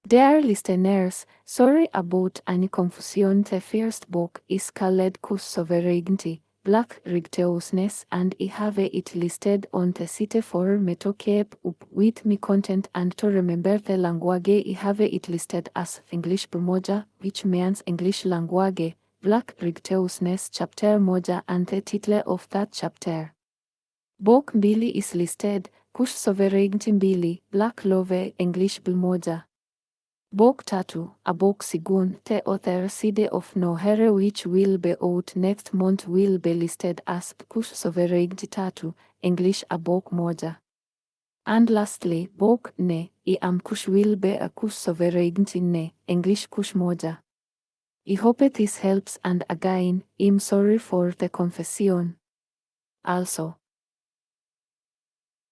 Dear listeners, sorry about any confusion. The first book is called Kush Sovereignty, Black Righteousness, and I have it listed on the site for me to keep up with my content and to remember the language. I have it listed as English Moja, which means English language, Black Righteousness chapter Moja, and the title of that chapter. Book mbili is listed, Kush Sovereignty mbili, Black Love, English Moja. Book tatu, a book sigun, the author side of no here which will be out next month will be listed as Kush Sovereignty tatu, English a book moja. And lastly, book ne, I am Kush will be a Kush Sovereignty ne, English Kush moja. I hope this helps, and again, I'm sorry for the confusion. Also,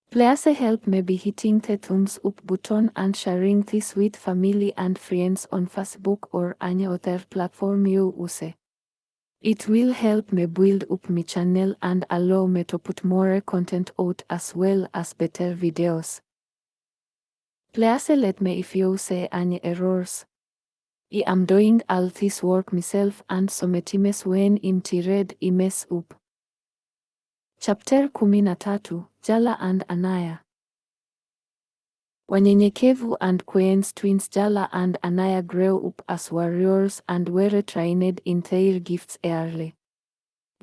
please help me by hitting the thumbs up button and sharing this with family and friends on Facebook or any other platform you use. It will help me build up my channel and allow me to put more content out as well as better videos. Please let me if you see any errors. I am doing all this work myself, and sometimes when I'm tired I mess up. Chapter 13, Jala and Anaya. Wanyenyekevu and Queen's twins Jala and Anaya grew up as warriors and were trained in their gifts early.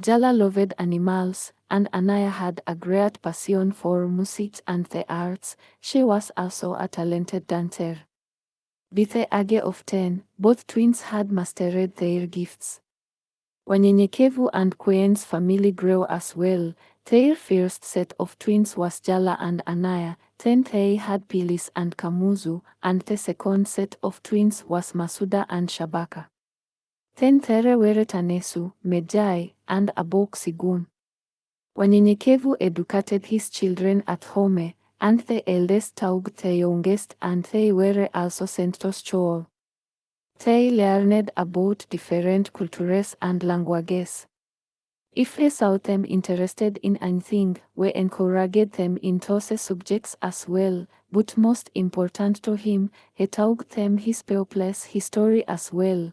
Jala loved animals, and Anaya had a great passion for music and the arts. She was also a talented dancer. By the age of 10, both twins had mastered their gifts. Wanyenyekevu and Queen's family grew as well. Their first set of twins was Jala and Anaya, then they had Pilis and Kamuzu, and the second set of twins was Masuda and Shabaka. Then there were Tanesu, Medjai, and Abok Sigun. Wanyenyekevu educated his children at home, and the eldest taught the youngest, and they were also sent to school. They learned about different cultures and languages. If we saw them interested in anything, we encouraged them in those subjects as well, but most important to him, he taught them his people's history as well.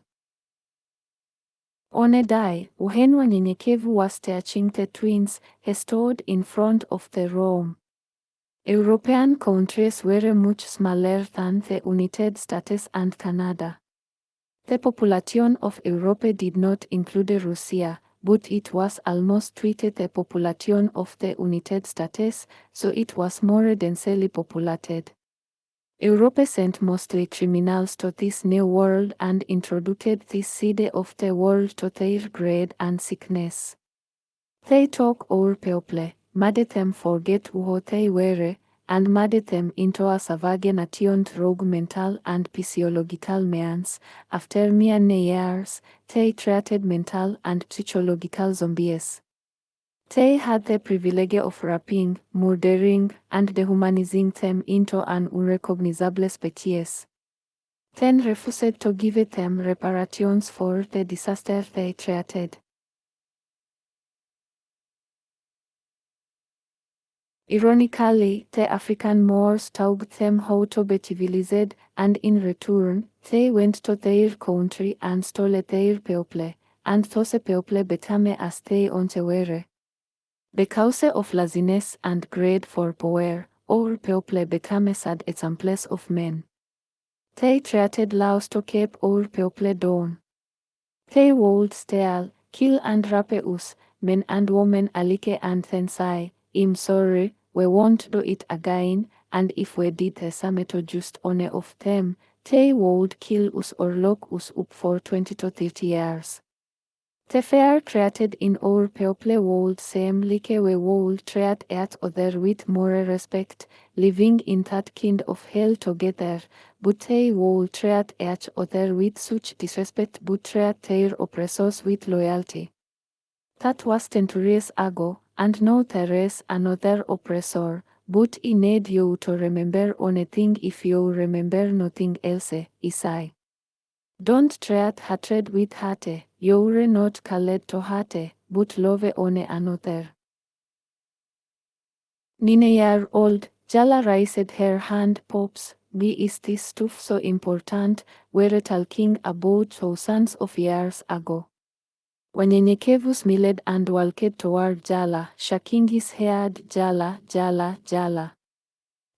On a day, when Wanyenyekevu was teaching the twins, he stood in front of the room. European countries were much smaller than the United States and Canada. The population of Europe did not include Russia, but it was almost twice the population of the United States, so it was more densely populated. Europe sent mostly criminals to this new world and introduced this side of the world to their greed and sickness. They took our people, made them forget who they were, and made them into a savage nation through mental and physiological means. After many years, they treated mental and psychological zombies. They had the privilege of raping, murdering, and dehumanizing them into an unrecognizable species. Then refused to give them reparations for the disaster they treated. Ironically, the African Moors taught them how to be civilized, and in return, they went to their country and stole their people, and those people became as they once were. Because of laziness and greed for power, our people became sad examples of men. They treated laws to keep our people down. They would steal, kill and rape us, men and women alike, and then say, "I'm sorry, we won't do it again," and if we did the same to just one of them, they would kill us or lock us up for 20 to 30 years. The fear created in our people would seem like we would treat each other with more respect, living in that kind of hell together, but they would treat each other with such disrespect but treat their oppressors with loyalty. That was centuries ago, and now there is another oppressor, but I need you to remember one thing. If you remember nothing else, I say. Don't treat hatred with hate. You're not called to hate, but love one another. 9-year-old Jala raised her hand. Pops, why is this stuff so important? We're talking about thousands of years ago. Wanyenyekevu smiled and walked toward Jala, shaking his head. Jala, Jala, Jala.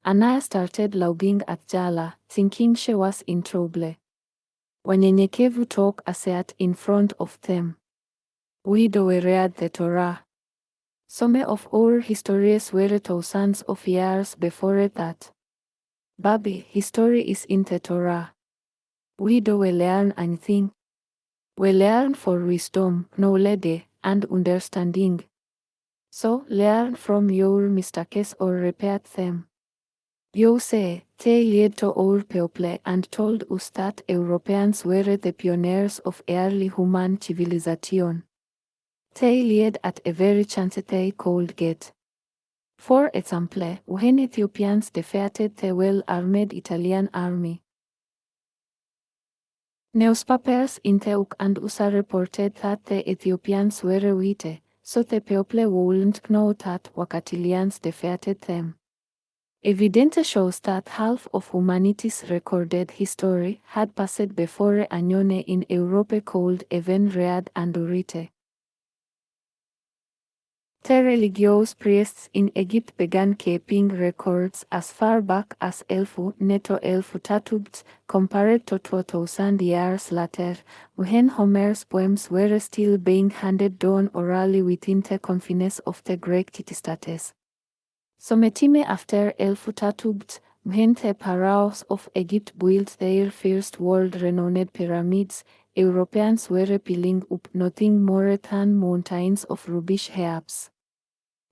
Anaya started laughing at Jala, thinking she was in trouble. Wanyenyekevu took a seat in front of them. We do read the Torah. Some of our histories were thousands of years before that. Baby, history is in the Torah. We do learn anything. We learn for wisdom, knowledge, and understanding. So learn from your mistakes or repeat them. You say, they led to our people and told us that Europeans were the pioneers of early human civilization. They led at a very chance they could get. For example, when Ethiopians defeated the well-armed Italian army. Newspapers in Teuk and USA reported that the Ethiopians were weak, so the people wouldn't know that Wakatilians defeated them. Evidence shows that half of humanity's recorded history had passed before Anyone in Europe could even read and write. The religious priests in Egypt began keeping records as far back as 1100 compared to 2000 years later, when Homer's poems were still being handed down orally within the confines of the Greek city-states. Sometime after 1100, when the pharaohs of Egypt built their first world-renowned pyramids, Europeans were piling up nothing more than mountains of rubbish heaps.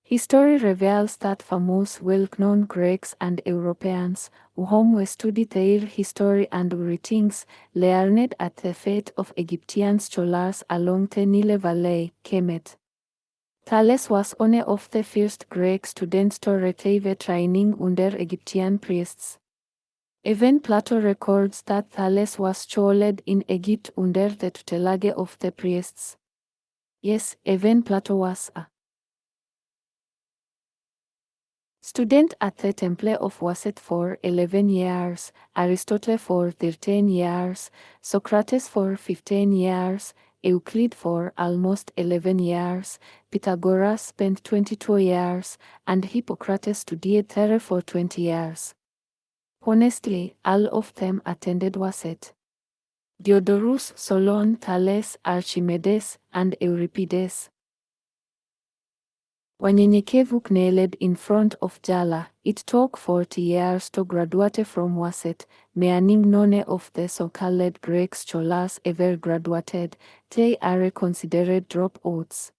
History reveals that famous well-known Greeks and Europeans, whom studied their history and writings, learned at the feet of Egyptian scholars along the Nile Valley, Kemet. Thales was one of the first Greek students to receive training under Egyptian priests. Even Plato records that Thales was schooled in Egypt under the tutelage of the priests. Yes, even Plato was a student at the Temple of Waset for 11 years, Aristotle for 13 years, Socrates for 15 years, Euclid for almost 11 years, Pythagoras spent 22 years, and Hippocrates studied there for 20 years. Honestly, all of them attended Waset. Diodorus, Solon, Thales, Archimedes, and Euripides. Wanyenyekevu knelt in front of Jala. It took 40 years to graduate from Waset, meaning none of the so-called Greek scholars ever graduated. They are considered dropouts.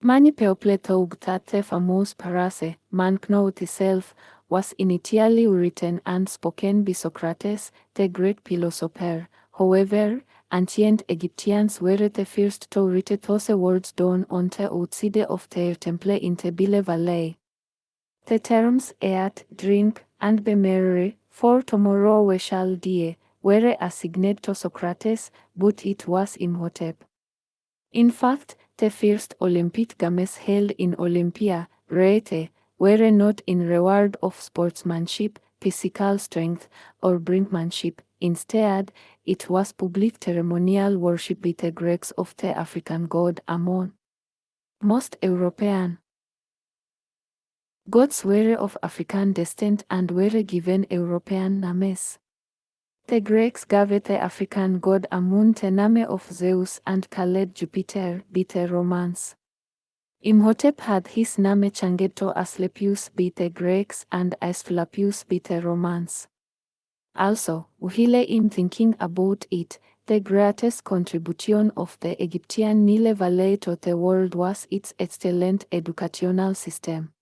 Many people thought that the famous parase, Manknout itself, was initially written and spoken by Socrates, the Greek philosopher. However, ancient Egyptians were the first to write those words down on the outside of their temple in the Nile Valley. The terms eat, drink, and be merry, for tomorrow we shall die, were assigned to Socrates, but it was Imhotep. In fact, the first Olympic Games held in Olympia, Crete, were not in reward of sportsmanship, physical strength, or brinkmanship. Instead, it was public ceremonial worship by the Greeks of the African god Ammon. Most European gods were of African descent and were given European names. The Greeks gave the African god Ammon the name of Zeus and called Jupiter by the Romans. Imhotep had his name changed to Asclepius by the Greeks and Aesculapius by the Romans. Also, while I'm thinking about it, the greatest contribution of the Egyptian Nile Valley to the world was its excellent educational system.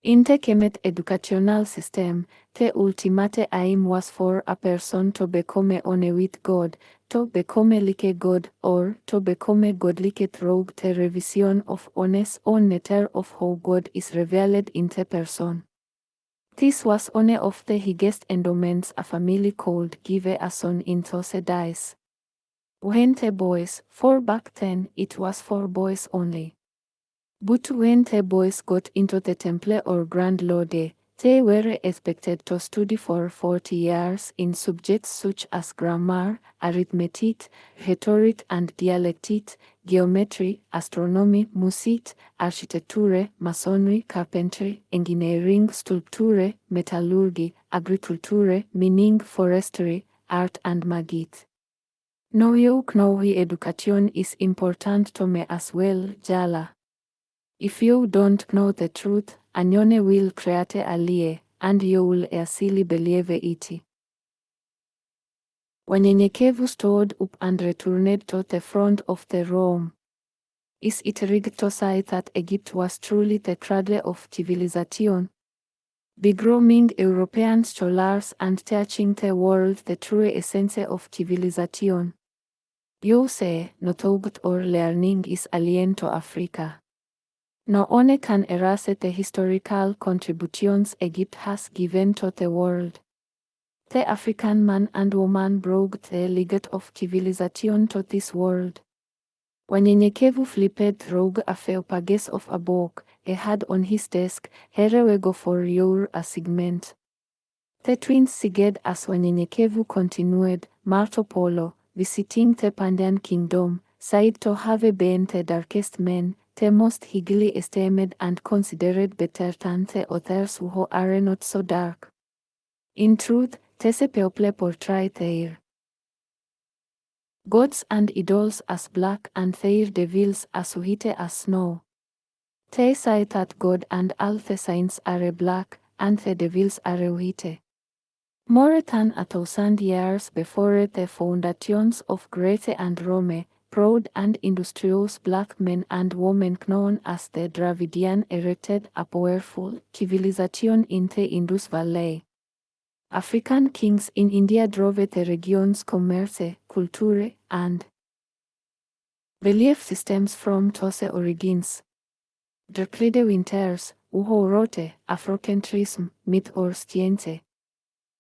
In the Kemet educational system, the ultimate aim was for a person to become one with God, to become like God, or to become godlike through the revision of one's own nature of how God is revealed in the person. This was one of the highest endowments a family could give a son in those days. When the boys, for back then it was for boys only. But when the boys got into the temple or grand lode, They were expected to study for 40 years in subjects such as grammar, arithmetic, rhetoric and dialectic, geometry, astronomy, music, architecture, masonry, carpentry, engineering, sculpture, metallurgy, agriculture, mining, forestry, art and magic. Nayo education is important to me as well, Jala. If you don't know the truth, anyone will create a lie, and you will easily believe it. Wanyenyekevu stood up and returned to the front of the room. Is it rigged to say that Egypt was truly the cradle of civilization? Begrooming European scholars and teaching the world the true essence of civilization. You say, no thought or learning is alien to Africa. No one can erase the historical contributions Egypt has given to the world. The African man and woman brought the legacy of civilization to this world. Wanyenyekevu flipped through a few pages of a book he had on his desk. Here we go for your assignment. The twins sighed as Wanyenyekevu continued. Marco Polo, visiting the Pandian kingdom, said to have been the darkest man, the most highly esteemed and considered better than the others who are not so dark. In truth, this people portray their gods and idols as black and their devils as white as snow. They say that God and all the saints are black, and the devils are white. More than 1,000 years before the foundations of Greece and Rome, proud and industrious black men and women known as the Dravidian erected a powerful civilization in the Indus Valley. African kings in India drove the region's commerce, culture, and belief systems from those origins. Derklide Winters, who wrote Afrocentrism, Myth or Science,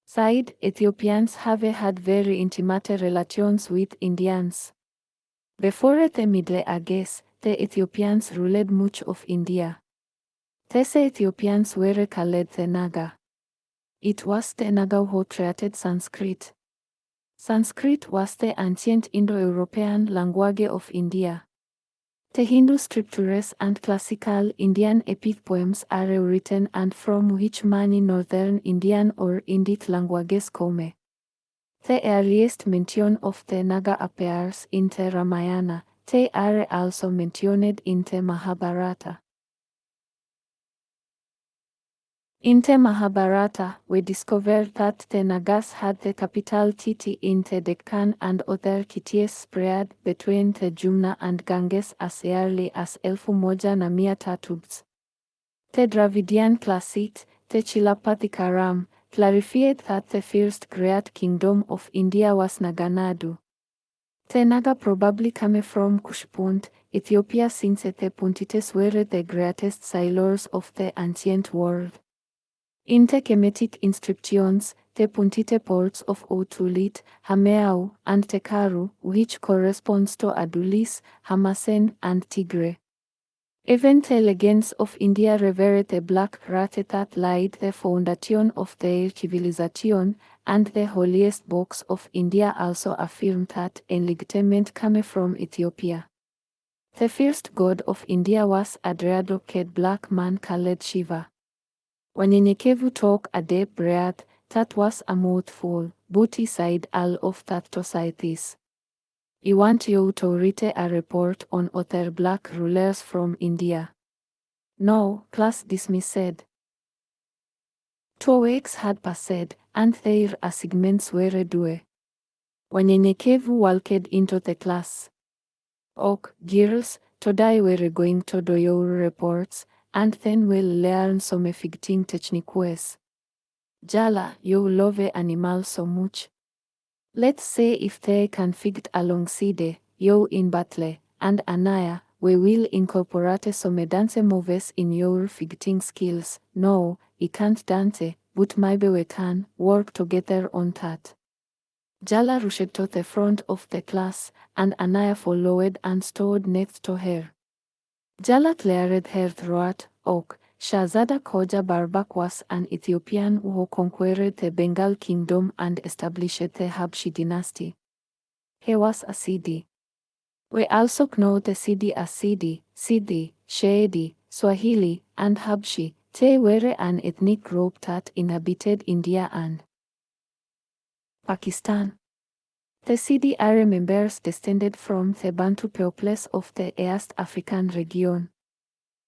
said Ethiopians have had very intimate relations with Indians. Before the Middle Ages, the Ethiopians ruled much of India. These Ethiopians were called the Naga. It was the Naga who created Sanskrit. Sanskrit was the ancient Indo-European language of India. The Hindu scriptures and classical Indian epic poems are written and from which many northern Indian or Indic languages come. The earliest mention of the Naga appears in the Ramayana. They are also mentioned in the Mahabharata. In the Mahabharata, we discover that the Nagas had the capital city in the Deccan and other cities spread between the Jumna and Ganges as early as 1100. The Dravidian classic, the Chilapathikaram, clarified that the first great kingdom of India was Naganadu. The Naga probably came from Kush, Ethiopia, since the Puntites were the greatest sailors of the ancient world. In the Kemetic inscriptions, the Puntite ports of Otulit, Hameau, and Tekaru, which corresponds to Adulis, Hamasen, and Tigre. Even the legends of India revered the black rat that laid the foundation of their civilization, and the holiest books of India also affirm that enlightenment came from Ethiopia. The first god of India was a dread-looked black man called Shiva. Wanyenyekevu took a deep breath. That was a mouthful, but he said all of that to say this. I want you to read a report on other black rulers from India. No, class dismissed. 2 weeks had passed, and their assignments were due. Wanyenyekevu walked into the class. Ok, girls, today we're going to do your reports, and then we'll learn some fitting techniques. Jala, you love animals so much. Let's see if they can fit alongside you in battle, and Anaya, we will incorporate some dance moves in your fitting skills. No, I can't dance, but maybe we can work together on that. Jala rushed to the front of the class, and Anaya followed and stood next to her. Jala cleared her throat. Ok, Shahzada Koja Barbak was an Ethiopian who conquered the Bengal kingdom and established the Habshi dynasty. He was a Sidi. We also know the Sidi as Sidi, Shedi, Swahili, and Habshi. They were an ethnic group that inhabited India and Pakistan. The Sidi are members descended from the Bantu peoples of the East African region.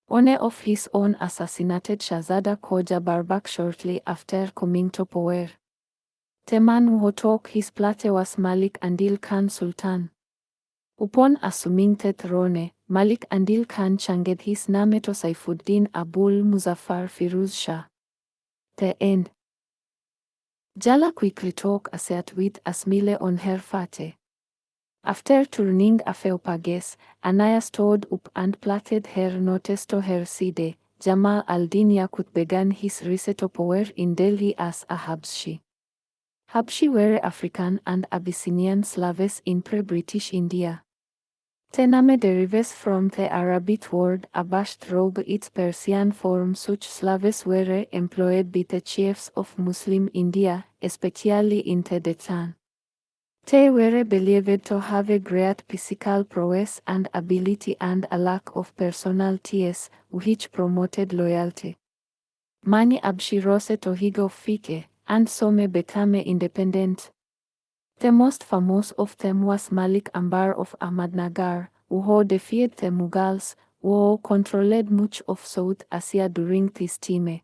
One of his own assassinated Shahzada Koja Barbak shortly after coming to power. The man who took his place was Malik Adil Khan Sultan. Upon assuming the throne, Malik Adil Khan changed his name to Saifuddin Abul Muzaffar Firuz Shah. The end. Jala quickly took a seat with a smile on her face. After turning a few pages, Anaya stood up and platted her notice to her side. Jamal al-Din Yaqut began his rise to power in Delhi as a Habshi. Habshi were African and Abyssinian slaves in pre-British India. The name derives from the Arabic word abash through its Persian form. Such slaves were employed by the chiefs of Muslim India, especially in the Deccan. They were believed to have a great physical prowess and ability and a lack of personalities, which promoted loyalty. Many Habshi rose to high fike, and some became independent. The most famous of them was Malik Ambar of Ahmadnagar, who defied the Mughals, who controlled much of South Asia during this time.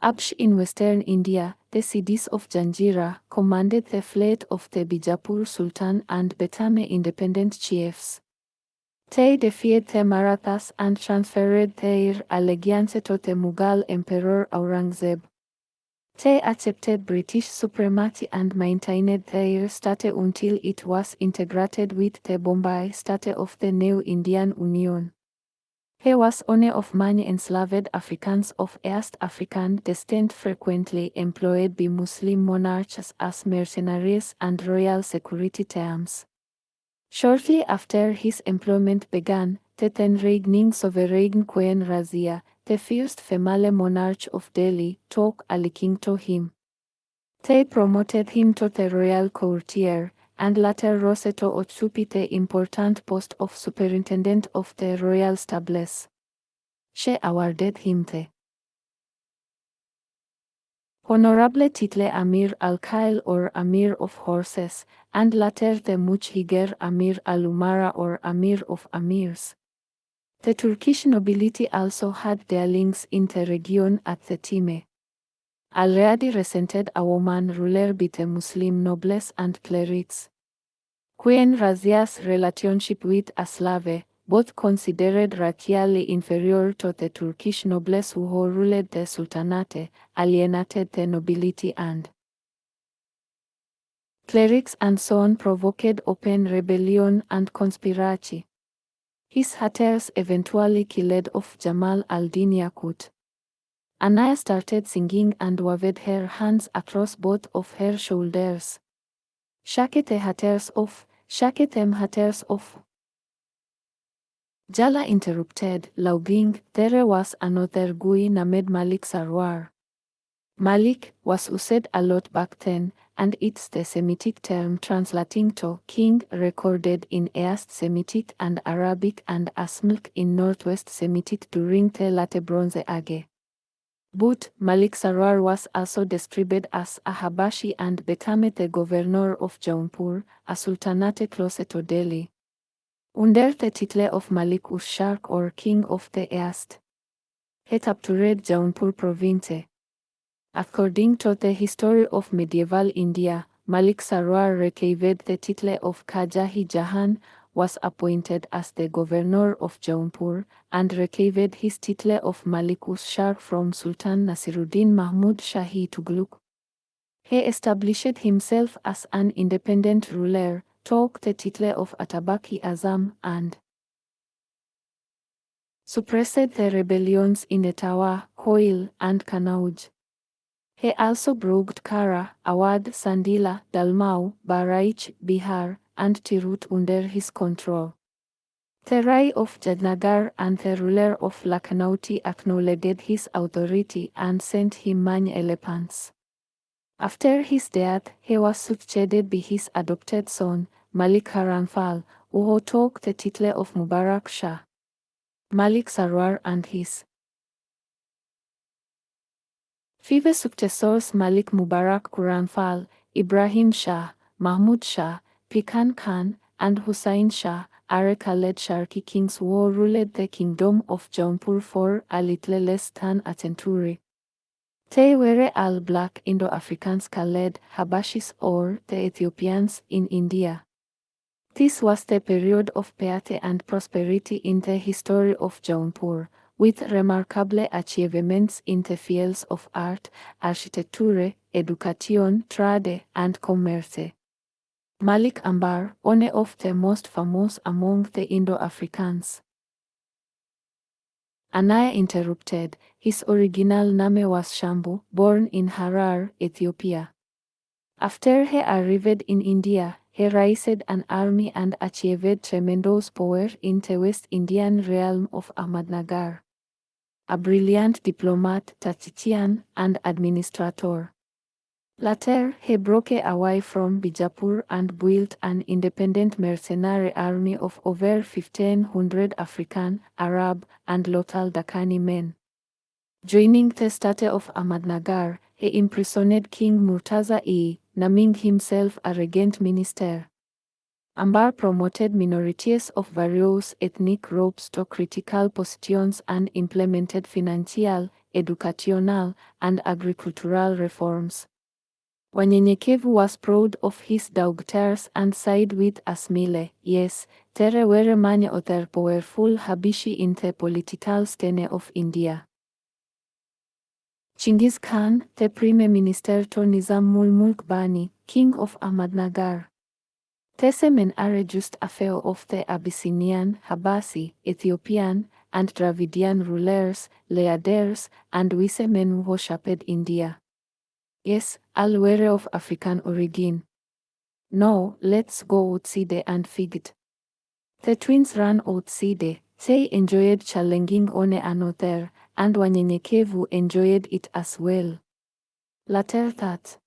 Habsh in western India, the Siddis of Janjira, commanded the fleet of the Bijapur Sultan and became independent chiefs. They defied the Marathas and transferred their allegiance to the Mughal Emperor Aurangzeb. They accepted British supremacy and maintained their state until it was integrated with the Bombay state of the new Indian Union. He was one of many enslaved Africans of East African descent frequently employed by Muslim monarchs as mercenaries and royal security teams. Shortly after his employment began, the then reigning sovereign Queen Razia, the first female monarch of Delhi, took a liking to him. They promoted him to the royal courtier, and later rose to occupy the important post of superintendent of the royal stables. She awarded him the honorable title Amir al-Khail or Amir of Horses, and later the much higher Amir al-Umara or Amir of Amirs. The Turkish nobility also had their links in the region at the time. Already resented a woman ruler by the Muslim nobles and clerics. Queen Razia's relationship with a slave, both considered racially inferior to the Turkish nobles who ruled the Sultanate, alienated the nobility and clerics and so on provoked open rebellion and conspiracy. His haters eventually killed off Jamal al-Din Yaqut. Anaya started singing and waved her hands across both of her shoulders. Shake the haters off, shake them haters off. Jala interrupted, laughing. There was another guy named Malik Sarwar. Malik was used a lot back then, and it's the Semitic term translating to king recorded in East Semitic and Arabic and as Mlik in Northwest Semitic during the Late Bronze Age. But Malik Sarwar was also described as a Habashi and became the governor of Jaunpur, a sultanate close to Delhi, under the title of Malik Ush-Sharq or King of the East. He captured Jaunpur province. According to the history of medieval India, Malik Sarwar received the title of Khaja Jahan, was appointed as the governor of Jaunpur, and received his title of Malik Ush-Sharq from Sultan Nasiruddin Mahmud Shahi Tughlaq. He established himself as an independent ruler, took the title of Atabaki Azam, and suppressed the rebellions in Etawah, Koil, and Kanauj. He also brought Kara, Awadh, Sandila, Dalmau, Baraich, Bihar, and Tirut under his control. The Rai of Jadnagar and the ruler of Lakhnauti acknowledged his authority and sent him many elephants. After his death, he was succeeded by his adopted son, Malik Haranfal, who took the title of Mubarak Shah. Malik Sarwar and his five successors Malik Mubarak Kuranfal, Ibrahim Shah, Mahmud Shah, Pekan Khan, and Hussain Shah are Khaled Sharki kings who ruled the kingdom of Jaunpur for a little less than a century. They were all black Indo-Africans Khaled Habashis or the Ethiopians in India. This was the period of piety and prosperity in the history of Jaunpur, with remarkable achievements in the fields of art, architecture, education, trade, and commerce. Malik Ambar, one of the most famous among the Indo-Africans. Anaya interrupted. His original name was Shambu, born in Harar, Ethiopia. After he arrived in India, he raised an army and achieved tremendous power in the West Indian realm of Ahmadnagar. A brilliant diplomat, tactician, and administrator. Later, he broke away from Bijapur and built an independent mercenary army of over 1,500 African, Arab, and local Dakhani men. Joining the state of Ahmadnagar, he imprisoned King Murtaza I, naming himself a regent minister. Ambar promoted minorities of various ethnic groups to critical positions and implemented financial, educational, and agricultural reforms. Wanyenyekevu was proud of his daughters and sided with Asmile. Yes, there were many other powerful Habishi in the political scene of India. Chinggis Khan, the Prime Minister to Nizamul Mulk Bani, King of Ahmadnagar. These men are just a few of the Abyssinian, Habasi, Ethiopian, and Dravidian rulers, leaders, and wise men who shaped India. Yes, all were of African origin. Now, let's go outside and feed. The twins ran outside. They enjoyed challenging one another, and Wanyenyekevu enjoyed it as well. Later that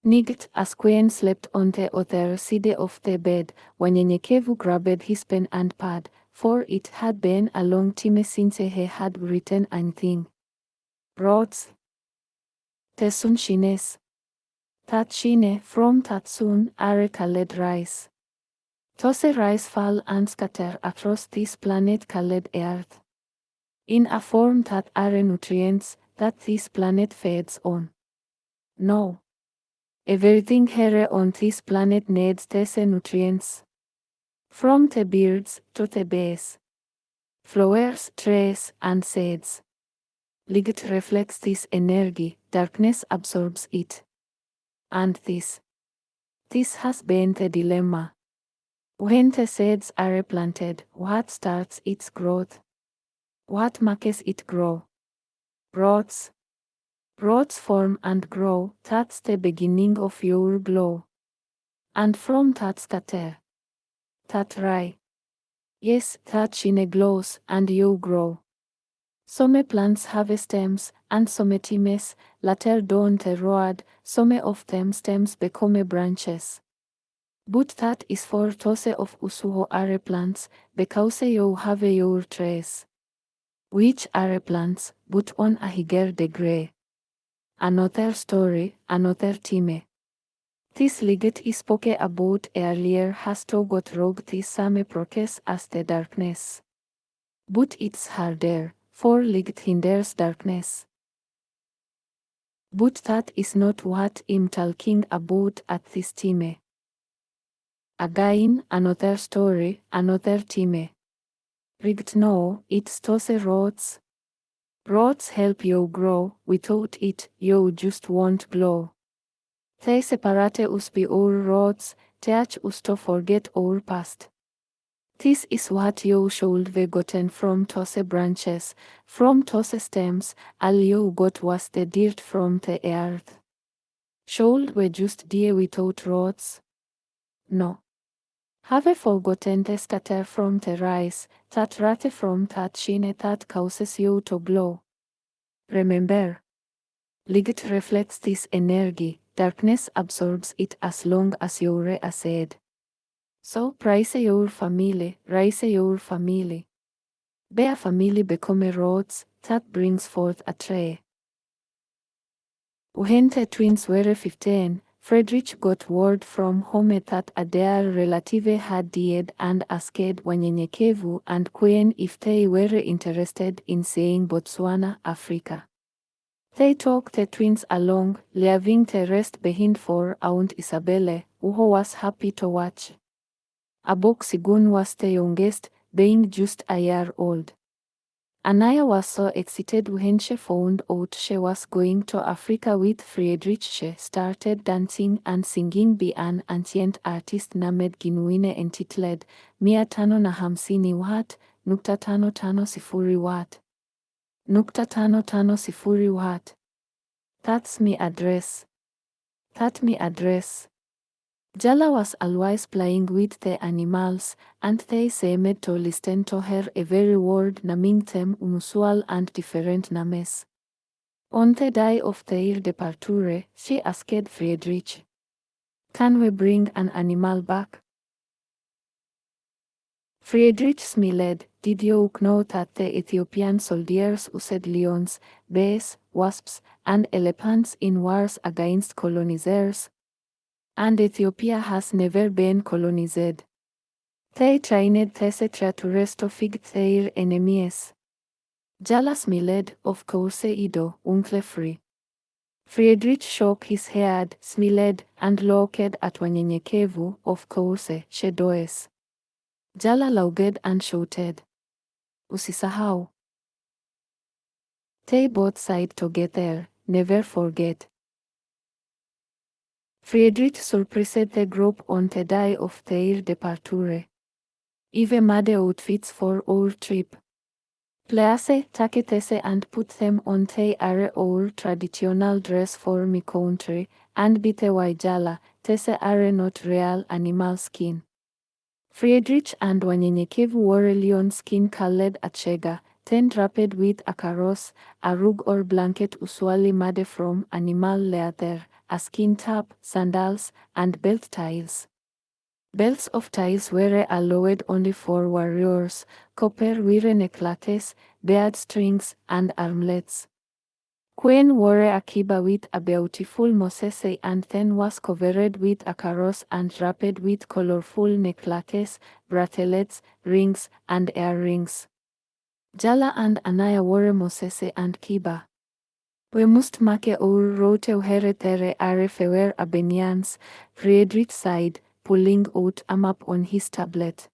night, as Queen slept on the other side of the bed, Wanyenyekevu grabbed his pen and pad, for it had been a long time since he had written anything. Wrote. The sun shines. That shine from that sun are colored rice. Those rice fall and scatter across this planet called Earth. In a form that are nutrients that this planet feeds on. No. Everything here on this planet needs these nutrients. From the birds to the bees. Flowers, trees, and seeds. Light reflects this energy, darkness absorbs it. And this has been the dilemma. When the seeds are planted, what starts its growth? What makes it grow? Roots. Roots form and grow, that's the beginning of your glow. And from that scatter. That rai. Yes, that shine glows, and you grow. Some plants have stems, and some teams, later down the road, some of them stems become branches. But that is for those of us who are plants, because you have your trees. Which are plants, but on a higher degree. Another story, another theme. This light I spoke about earlier has to go through the same process as the darkness. But it's harder, for light hinders darkness. But that is not what I'm talking about at this time. Again, another story, another theme. Rigged no, it's those roots. Roots help you grow, without it, you just won't grow. They separate us by our roots, teach us to forget our past. This is what you should be gotten from those branches, from those stems, all you got was the dirt from the earth. Should we just die without roots? No. Have forgotten the scatter from the rise, that rate from that shine that causes you to glow. Remember, light reflects this energy, darkness absorbs it as long as you're aside. So praise your family, raise your family. Be a family become roots, that brings forth a tree. When the twins were 15, Friedrich got word from home that a dear relative had died and asked wanyenyekevu and Queen if they were interested in seeing Botswana, Africa. They took the twins along, leaving the rest behind for Aunt Isabelle, who was happy to watch. Sigun was the youngest, being just a year old. Anaya was so excited when she found out she was going to Africa with Friedrich. She started dancing and singing by an ancient artist named Ginuine entitled 550 Watt, nukta 550 Watt. Nukta 550 Watt. That's me address. That me address. Jala was always playing with the animals, and they seemed to listen to her every word, naming them unusual and different names. On the day of their departure, she asked Friedrich, "Can we bring an animal back?" Friedrich smiled. "Did you know that the Ethiopian soldiers used lions, bears, wasps, and elephants in wars against colonizers? And Ethiopia has never been colonized. They trained these creatures to fight their enemies." Jala smiled. "Of course I do, Uncle Free." Friedrich shook his head, smiled, and looked at wanyenyekevu. "Of course, she does." Jala laughed and shouted, "Usisahau." They both sighed together, "Never forget." Friedrich surprised the group on the day of their departure. "I've made outfits for our trip. Please take these and put them on. They are our traditional dress for my country, and by the way, Jala, these are not real animal skin." Friedrich and wanyenyekevu wore lion skin colored achega, then wrapped with a karos, a rug or blanket usually made from animal leather, a skin top, sandals, and belt ties. Belts of ties were allowed only for warriors, copper wire necklaces, bead strings, and armlets. Queen wore a kiba with a beautiful mosese and then was covered with a karos and wrapped with colorful necklaces, bracelets, rings, and earrings. Jala and Anaya wore mosese and kiba. "We must make our route hereditary are fewer Albanians," Friedrich sighed, pulling out a map on his tablet.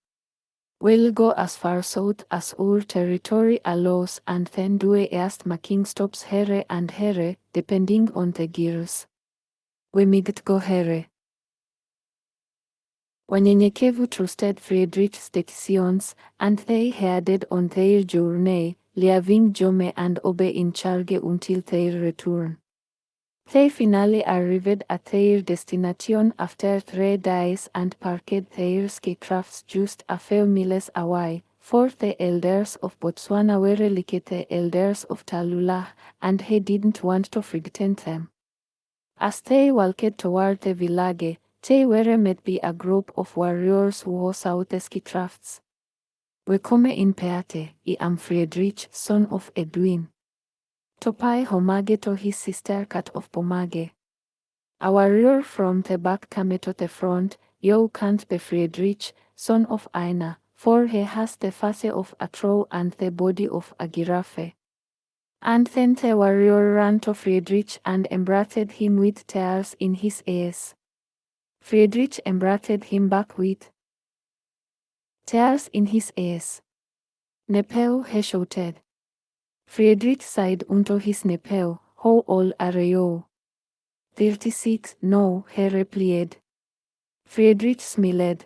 "We'll go as far south as our territory allows and then do erst making stops here and here, depending on the gears. We might go here." Wanyenyekevu trusted Friedrich's decisions, and they headed on their journey, leaving Jome and Obe in charge until their return. They finally arrived at their destination after 3 days and parked their ski-crafts just a few miles away, for the elders of Botswana were like the elders of Tallulah, and he didn't want to frighten them. As they walked toward the village, they were met by a group of warriors who saw the ski-crafts. "We come in peate, I am Friedrich, son of Edwin. Topai homage to his sister Cat of Pomage. A warrior from the back came to the front. You can't be Friedrich, son of Aina, for he has the face of a crow and the body of a giraffe." And then the warrior ran to Friedrich and embraced him with tears in his eyes. Friedrich embraced him back with tears in his eyes. "Nephew," he shouted. Friedrich sighed into his nephew. "How old are you?" 36, no, he replied. Friedrich smiled.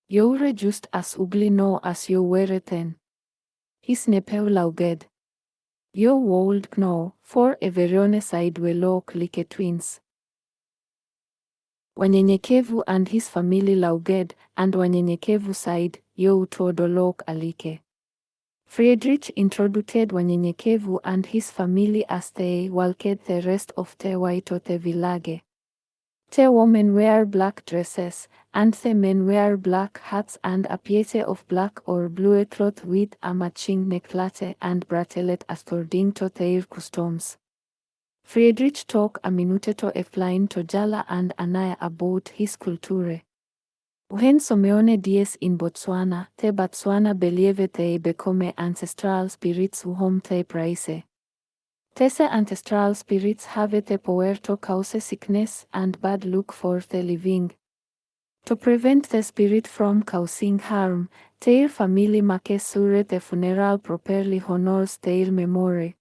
"You're just as ugly now as you were then." His nephew laughed. "You old now, for everyone said we look like twins." Wanyenyekevu and his family lauged, and wanyenyekevu sighed, yo tuodolok alike. Friedrich introduced wanyenyekevu and his family as they walked the rest of the way to the village. The women wear black dresses, and the men wear black hats and a piece of black or blue cloth with a matching necklace and bracelet according to their customs. Friedrich took a minute to explain to Jala and Anaya about his culture. When someone dies in Botswana, the Botswana believe they become ancestral spirits whom they praise. These ancestral spirits have the power to cause sickness and bad luck for the living. To prevent the spirit from causing harm, their family makes sure the funeral properly honors their memory.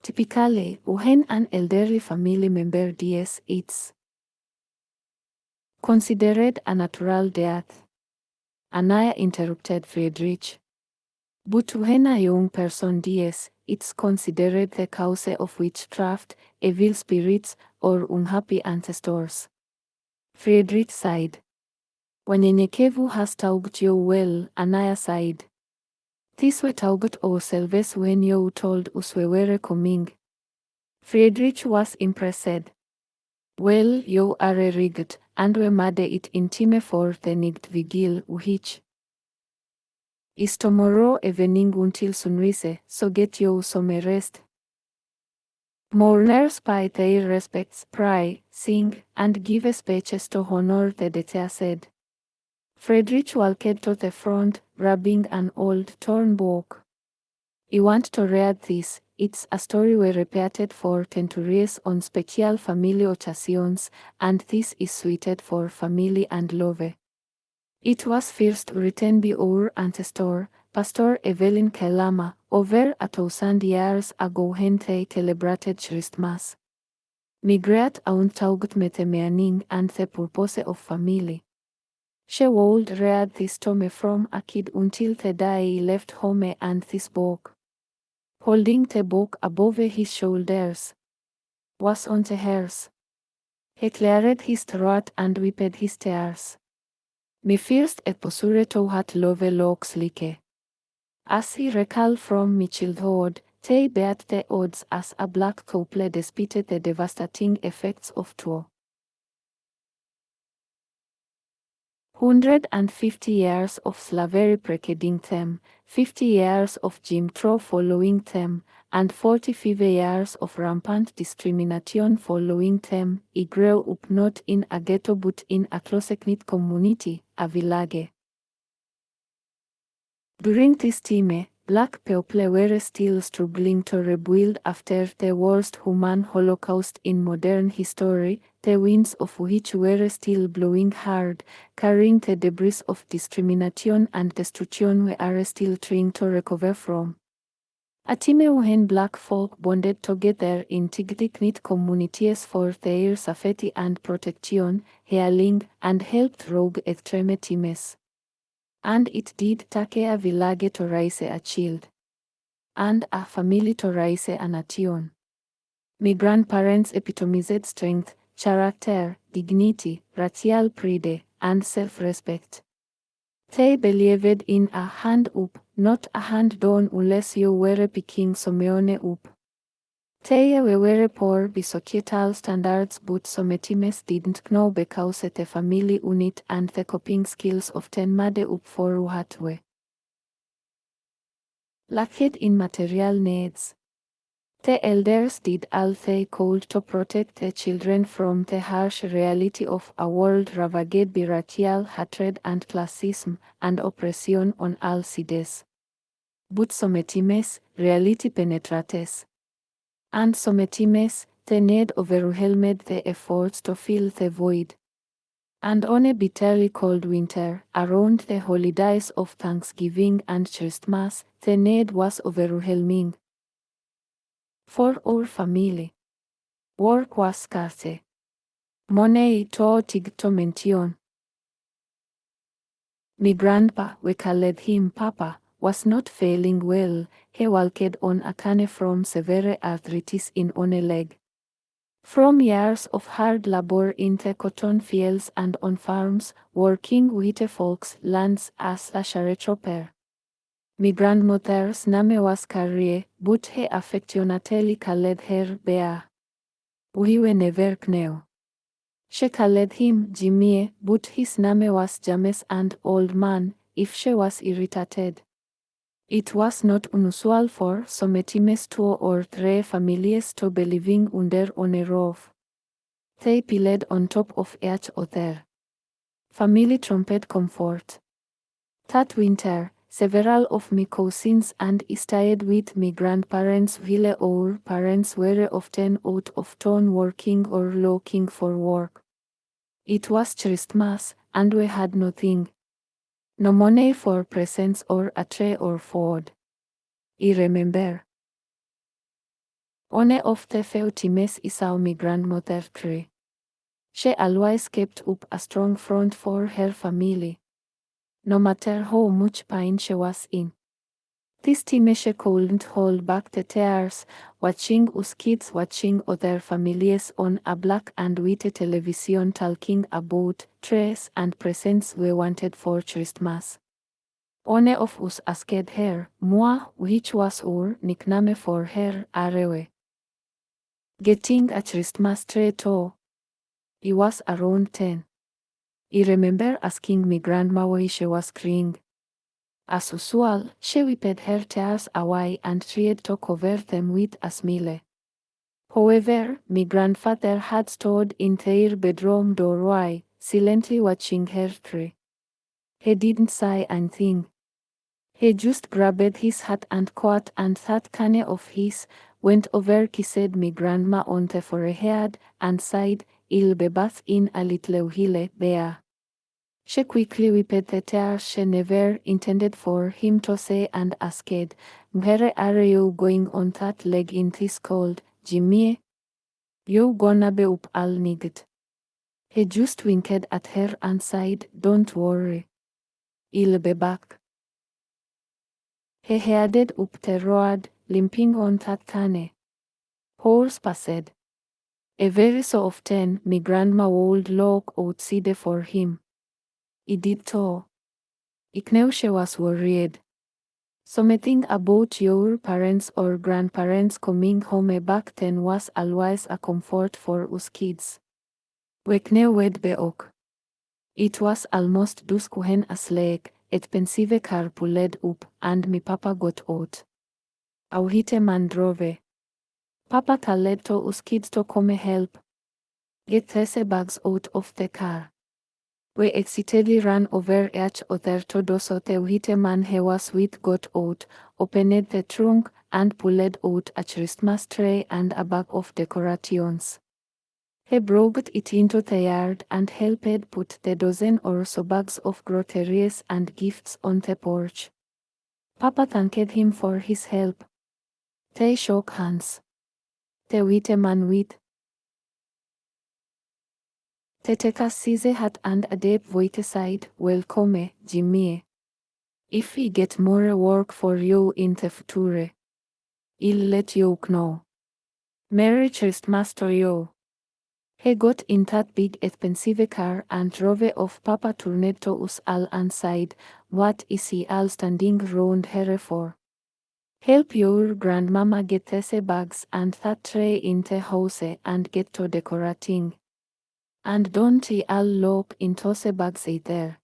Typically, when an elderly family member dies, it's considered a natural death. Anaya interrupted Friedrich. But when a young person dies, it's considered the cause of witchcraft, evil spirits, or unhappy ancestors. Friedrich sighed. Wanyenyekevu has taught you well, Anaya sighed. This we taught ourselves when you told us we were coming. Friedrich was impressed. Well, you are rigged, and we made it in time for the night vigil which is tomorrow evening until sunrise, so get you some rest. Mourners pay their respects, pray, sing, and give speeches to honor the deceased. Friedrich walked to the front, grabbing an old torn book. You want to read this? It's a story we repeated for centuries on special family occasions, and this is suited for family and love. It was first written by our ancestor, Pastor Evelyn Kelama, over 1,000 years ago when they celebrated Christmas. My great aunt taught me the meaning and the purpose of family. She would read this to me from a kid until the day I left home and this book, holding the book above his shoulders, was on the hers. He cleared his throat and wiped his tears. My first exposure to what love looks like. As he recalled from my childhood, they beat the odds as a black couple despite the devastating effects of war. 150 years of slavery preceding them, 50 years of Jim Crow following them, and 45 years of rampant discrimination following them. I grew up not in a ghetto but in a close-knit community, a village. During this time, black people were still struggling to rebuild after the worst human holocaust in modern history, the winds of which were still blowing hard, carrying the debris of discrimination and destruction we are still trying to recover from. A time when black folk bonded together in tight-knit communities for their safety and protection, healing, and help through extreme times. And it did take a village to raise a child, and a family to raise a nation. My grandparents epitomized strength, character, dignity, racial pride, and self-respect. They believed in a hand up, not a hand down unless you were picking someone up. They were poor by societal standards but sometimes didn't know because the family unit and the coping skills often made up for what we lacked in material needs. The elders did all they could to protect the children from the harsh reality of a world ravaged by racial hatred and classism and oppression on all sides. But sometimes, reality penetrates. And sometimes, the need overwhelmed the efforts to fill the void. And on a bitterly cold winter, around the holidays of Thanksgiving and Christmas, the need was overwhelming. For our family, work was scarce. Money to tig to mention. My grandpa, we called him Papa, was not feeling well. He walked on a cane from severe arthritis in one leg. From years of hard labor in the cotton fields and on farms, working with the folks' lands as a sharecropper. My grandmother's name was Carrie, but he affectionately called her Bea. We were never knew. She called him Jimmy, but his name was James and old man, if she was irritated. It was not unusual for sometimes 2 or 3 families to be living under on a roof. They piled on top of each other. Family trumpet comfort. That winter, several of my cousins and I stayed with my grandparents while our parents were often out of town working or looking for work. It was Christmas, and we had nothing. No money for presents or a tray or food. I remember. One of the few times I saw my grandmother cry. She always kept up a strong front for her family, no matter how much pain she was in. This time she couldn't hold back the tears, watching us kids watching other families on a black and white television talking about trees and presents we wanted for Christmas. One of us asked her, Moi, which was our nickname for her, Arewe. Getting a Christmas tree too. I was around 10. I remember asking my grandma why she was crying. As usual, she wiped her tears away and tried to cover them with a smile. However, my grandfather had stood in their bedroom doorway, silently watching her cry. He didn't say anything. He just grabbed his hat and coat and that cane of his, went over kissed my grandma on the forehead, and said, I'll be back in a little while, Bea. She quickly wiped the tears she never intended for him to say and asked, Where are you going on that leg in this cold, Jimmy? You gonna be up all night. He just winked at her and said, Don't worry. I'll be back. He headed up the road, limping on that cane. Hours passed. Every so often, my grandma would look outside for him. I did too. I knew she was worried. Something about your parents or grandparents coming home back then was always a comfort for us kids. We knew we'd be ok. It was almost dusk when a sleek, expensive car pulled up, and my papa got out. Our hit man drove. Papa called to us kids to come help. Get these bags out of the car. We excitedly ran over each other to do so the white man he was with got out, opened the trunk, and pulled out a Christmas tree and a bag of decorations. He brought it into the yard and helped put the dozen or so bags of groceries and gifts on the porch. Papa thanked him for his help. They shook hands. The white man with the Tekasize hat and a deep voice said, Welcome, Jimmy. If we get more work for you in the future, I'll let you know. Merry Christmas to you. He got in that big expensive car and drove off. Papa turned to us all and said, What is he all standing round here for? Help your grandmama get these bags and that tray in the house and get to decorating. And don't ye all look into the bags either.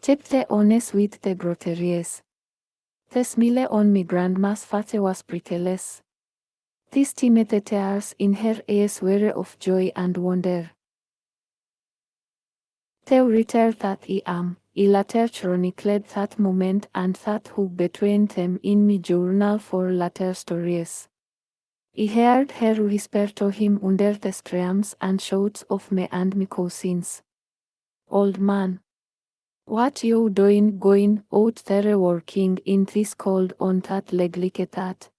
Keep the honest with the groceries. The smile on my grandma's face was prickles. These timid tears in her eyes were of joy and wonder. The writer that I am, I later chronicled that moment and that hook between them in my journal for later stories. I heard her whisper to him under the screams and shouts of me and my cousins. Old man. What you doing going out there working in this cold on that leg like that?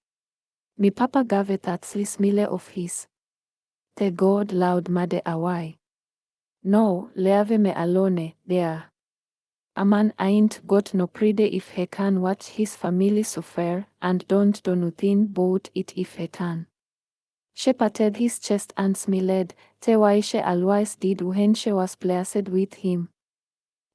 Me papa gave a that smile of his. The god loud made away. No, leave me alone, there. A man ain't got no pride if he can watch his family suffer, and don't do nothing about it if he can. She patted his chest and smiled, te why she always did when she was pleased with him.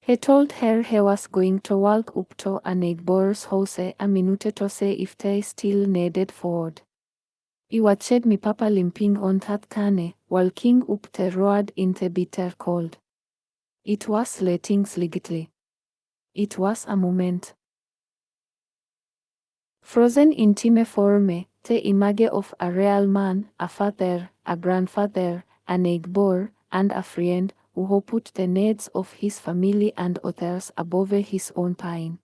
He told her he was going to walk up to a neighbor's house a minute to see if they still needed food. I watched me papa limping on that cane, walking up the road in the bitter cold. It was letting slightly. It was a moment. Frozen in time for me, the image of a real man, a father, a grandfather, a neighbor, and a friend, who put the needs of his family and others above his own pain.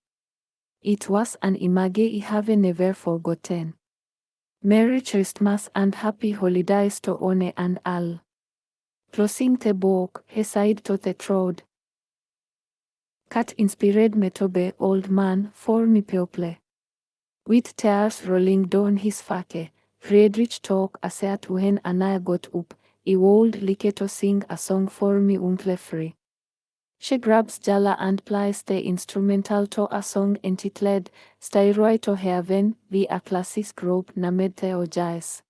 It was an image I have never forgotten. Merry Christmas and Happy Holidays to one and all. Closing the book, he said to the crowd. Cat inspired me to be old man for me people. With tears rolling down his face, Friedrich took a seat when Anaya got up. I would like to sing a song for me uncle free. She grabs Jala and plays the instrumental to a song entitled Stairway to Heaven by a classic group named the Ojais.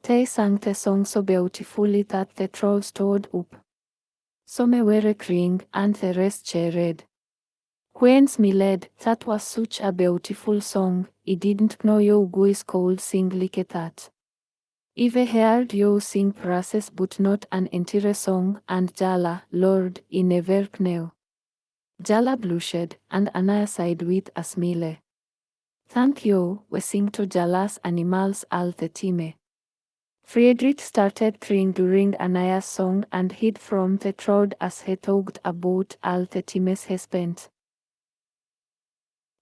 They sang the song so beautifully that the crowd stood up. Some were crying and the rest cheered. When smiled, that was such a beautiful song, I didn't know you guys could sing like that. I've heard you sing praises but not an entire song, and Jala, Lord, I never knew. Jala blushed, and Anaya sighed with a smile. Thank you, we sing to Jala's animals all the time. Friedrich started crying during Anaya's song and hid from the crowd as he talked about all the times he spent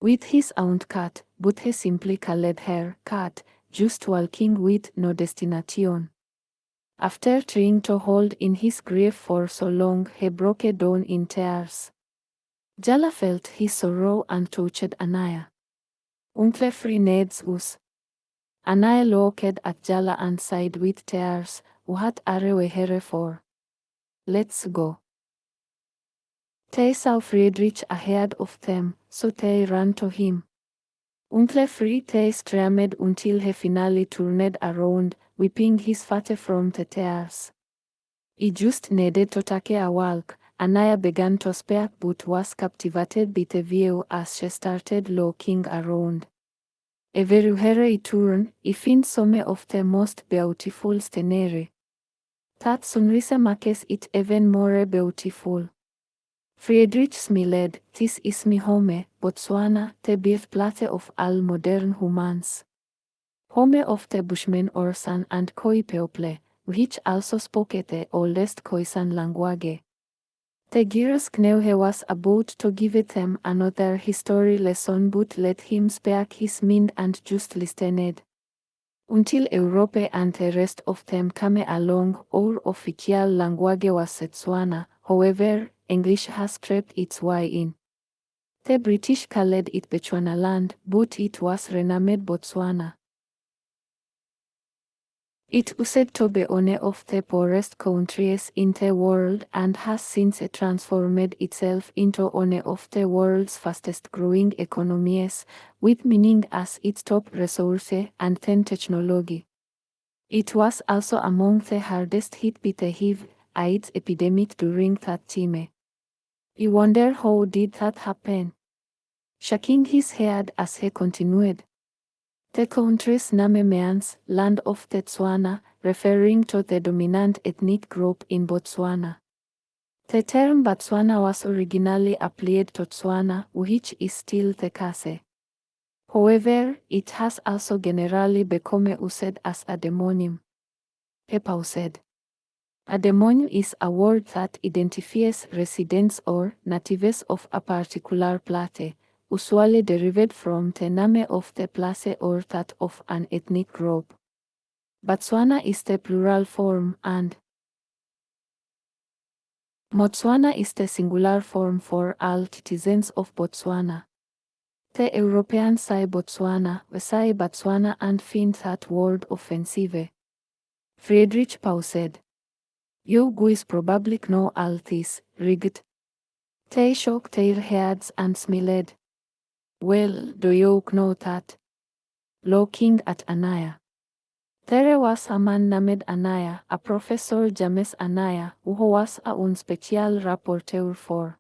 with his own cat, but he simply called her cat, just walking with no destination. After trying to hold in his grief for so long, he broke down in tears. Jala felt his sorrow and touched Anaya. Uncle Free needs us. Anaya looked at Jala and sighed with tears. What are we here for? Let's go. They saw Friedrich ahead of them, so they ran to him. Uncle Free they screamed until he finally turned around, wiping his face from the tears. He just needed to take a walk. Anaya began to speak but was captivated by the view as she started looking around. Everywhere I turn, I find some of the most beautiful scenery. That sunrise makes it even more beautiful. Friedrich smiled. This is my home, Botswana, the birthplace of all modern humans. Home of the Bushmen Orsan and Khoi people, which also spoke the oldest Khoisan language. The girls knew he was about to give them another history lesson but let him speak his mind and just listened. Until Europe and the rest of them came along, our official language was Setswana, however, English has crept its way in. The British called it Bechuanaland, but it was renamed Botswana. It used to be one of the poorest countries in the world and has since transformed itself into one of the world's fastest growing economies, with mining as its top resource and then technology. It was also among the hardest hit by the HIV/AIDS epidemic during that time. I wonder how did that happen? Shaking his head as he continued. The country's name means land of the Tswana, referring to the dominant ethnic group in Botswana. The term Botswana was originally applied to Tswana, which is still the case. However, it has also generally become used as a demonym. He paused. A demonym is a word that identifies residents or natives of a particular place, usually derived from the name of the place or that of an ethnic group. Botswana is the plural form and Motswana is the singular form for all citizens of Botswana. The Europeans say Botswana, we say Botswana and find that word offensive. Friedrich paused. You guys probably know all this, rigged. They shook their heads and smiled. Well, do you know that? Looking at Anaya. There was a man named Anaya, a Professor James Anaya, who was a un special rapporteur for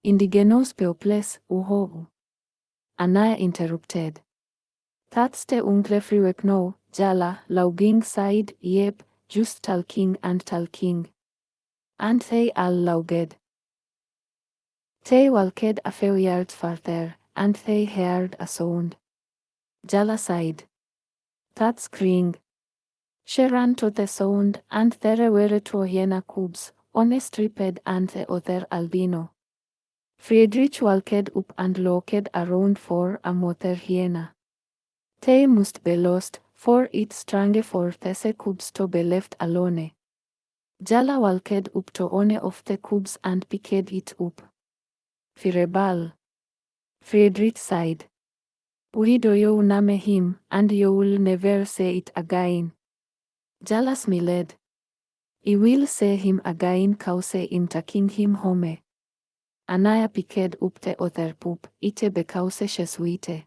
indigenous peoples, uho. Anaya interrupted. That's the ungefriwek no, Jala, lauging side, yep, just talking and talking. And they all laughed. They walked a few yards farther, and they heard a sound. Jala sighed. That's crying. She ran to the sound, and there were two hyena cubs, one striped and the other albino. Friedrich walked up and looked around for a mother hyena. They must be lost, for it's strange for these cubs to be left alone. Jala walked up to one of the cubs and picked it up. Fireball. Friedrich sighed. We do you name him, and you'll never say it again. Jala smiled. I will say him again cause in taking him home. Anaya picked up the other pup, it because she sweet.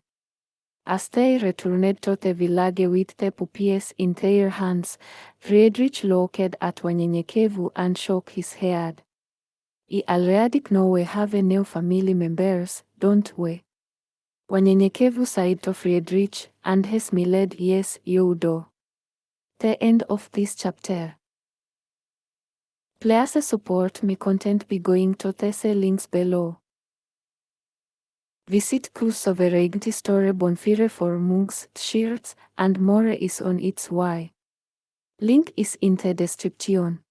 As they returned to the village with the puppies in their hands, Friedrich looked at wanyenyekevu and shook his head. I already know we have new family members, don't we? Wanyenyekevu sighed to Friedrich, and he smiled. Yes, you do. The end of this chapter. Please support my content by going to the links below. Visit Kush Sovereignty store bonfire for mugs, shirts, and more is on its way. Link is in the description.